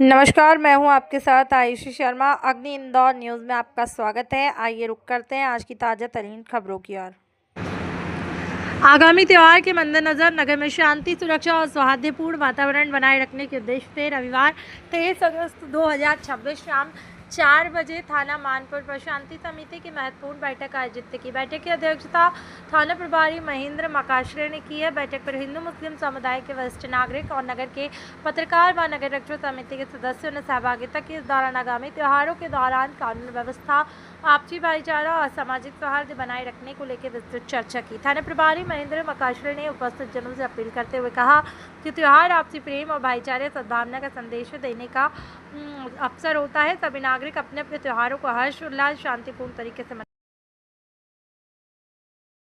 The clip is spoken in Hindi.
नमस्कार, मैं हूं आपके साथ आयुषी शर्मा। अग्नि इंदौर न्यूज़ में आपका स्वागत है। आइए रुक करते हैं आज की ताज़ा तरीन खबरों की ओर। आगामी त्यौहार के मद्देनजर नगर में शांति, सुरक्षा और सौहार्दपूर्ण वातावरण बनाए रखने के उद्देश्य से रविवार 23 अगस्त 2026 शाम 4 बजे थाना मानपुर पर शांति समिति की महत्वपूर्ण बैठक आयोजित की। बैठक की अध्यक्षता थाना प्रभारी महेंद्र मकाश्रे ने की है। बैठक पर हिंदू मुस्लिम समुदाय के वरिष्ठ नागरिक और नगर के पत्रकार व नगर रक्षक समिति के सदस्यों ने सहभागिता की। इस दौरान आगामी त्योहारों के दौरान कानून व्यवस्था, आपसी भाईचारा और सामाजिक सौहार्द बनाए रखने को लेकर विस्तृत चर्चा की। थाना प्रभारी महेंद्र मकाश्रे ने उपस्थित जनों से अपील करते हुए कहा कि त्योहार आपसी प्रेम और भाईचारे सद्भावना का संदेश देने का अवसर होता है। सभी नागरिक अपने अपने त्योहारों को हर्ष उल्लास शांतिपूर्ण तरीके से